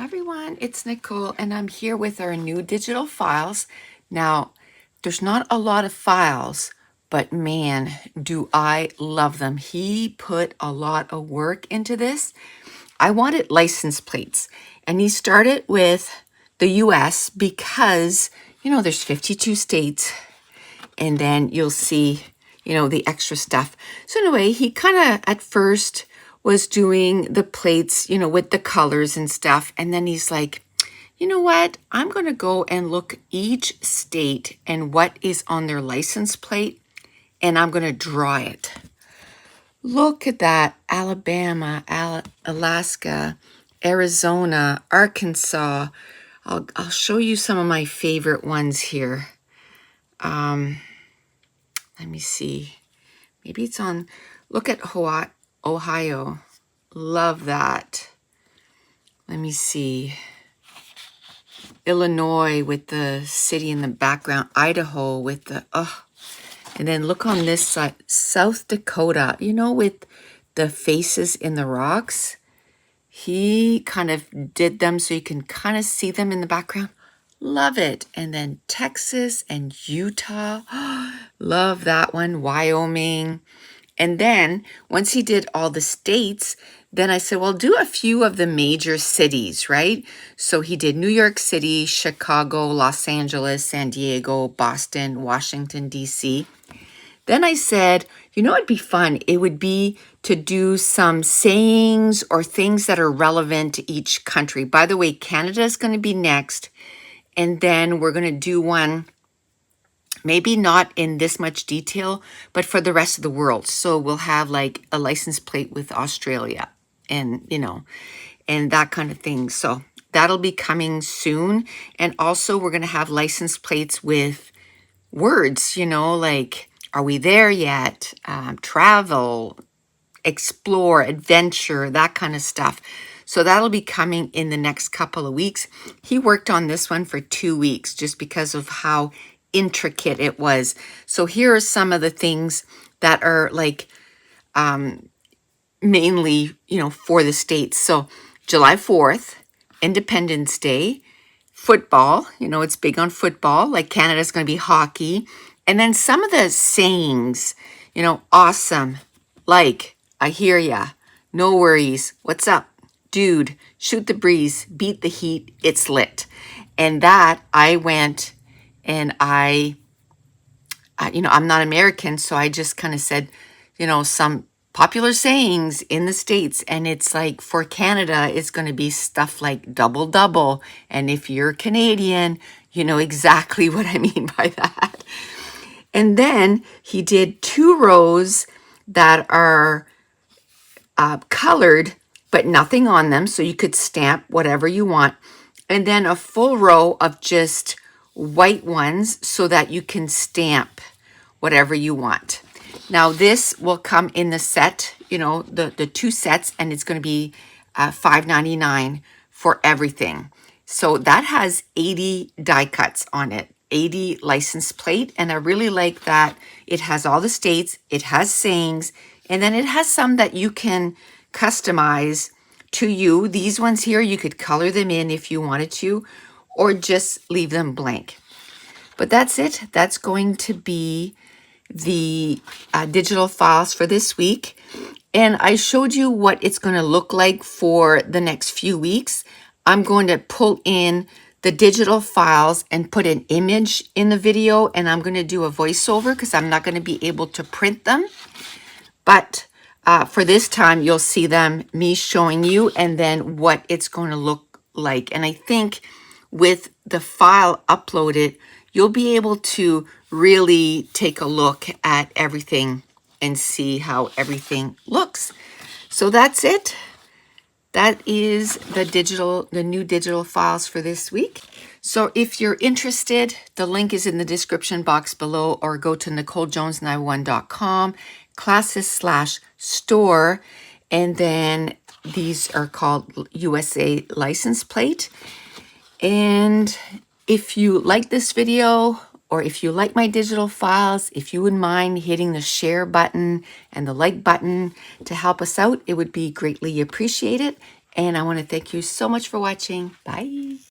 Hi everyone, it's Nicole and I'm here with our new digital files. Now, there's not a lot of files, but man, do I love them. He put a lot of work into this. I wanted license plates and he started with the US because, there's 52 states and then you'll see, the extra stuff. So anyway, he kind of at first was doing the plates, with the colors and stuff. And then he's like, you know what? I'm going to go and look each state and what is on their license plate, and I'm going to draw it. Look at that. Alabama, Alaska, Arizona, Arkansas. I'll show you some of my favorite ones here. Let me see. Maybe it's on, look at Hawaii, Ohio. Love that. Let me see. Illinois with the city in the background. Idaho with the, and then look on this side, South Dakota, with the faces in the rocks. He kind of did them so you can kind of see them in the background. Love it. And then Texas and Utah. Love that one. Wyoming. And then once he did all the states, then I said, well, do a few of the major cities, right? So he did New York City, Chicago, Los Angeles, San Diego, Boston, Washington, D.C. Then I said, it'd be fun. It would be to do some sayings or things that are relevant to each country. By the way, Canada is going to be next. And then we're going to do one, maybe not in this much detail, but for the rest of the world. So we'll have like a license plate with Australia and, and that kind of thing. So that'll be coming soon. And also we're going to have license plates with words, like, are we there yet? Travel, explore, adventure, that kind of stuff. So that'll be coming in the next couple of weeks. He worked on this one for 2 weeks just because of how intricate it was. So here are some of the things that are like mainly, for the states. So July 4th, Independence Day, football, it's big on football, like Canada's going to be hockey. And then some of the sayings, awesome, like, I hear ya, no worries, what's up, dude, shoot the breeze, beat the heat, it's lit. And that I went and I'm not American, so I just kind of said, some popular sayings in the States. And it's like for Canada, it's going to be stuff like double, double. And if you're Canadian, you know exactly what I mean by that. And then he did 2 rows that are colored, but nothing on them. So you could stamp whatever you want. And then a full row of just white ones so that you can stamp whatever you want. Now this will come in the set, the 2 sets, and it's going to be $5.99 for everything. So that has 80 die cuts on it, 80 license plate. And I really like that it has all the states, it has sayings, and then it has some that you can customize to you. These ones here, you could color them in if you wanted to, or just leave them blank. But that's it. That's going to be the digital files for this week. And I showed you what it's going to look like for the next few weeks. I'm going to pull in the digital files and put an image in the video, and I'm going to do a voiceover because I'm not going to be able to print them. But for this time, you'll see them, me showing you, and then what it's going to look like. And I think with the file uploaded, you'll be able to really take a look at everything and see how everything looks. So that's it. That is the new digital files for this week. So if you're interested, the link is in the description box below, or go to NicoleJones91.com, classes/store, and then these are called USA license plate. And if you like this video, or if you like my digital files, if you wouldn't mind hitting the share button and the like button to help us out, it would be greatly appreciated. And I want to thank you so much for watching. Bye.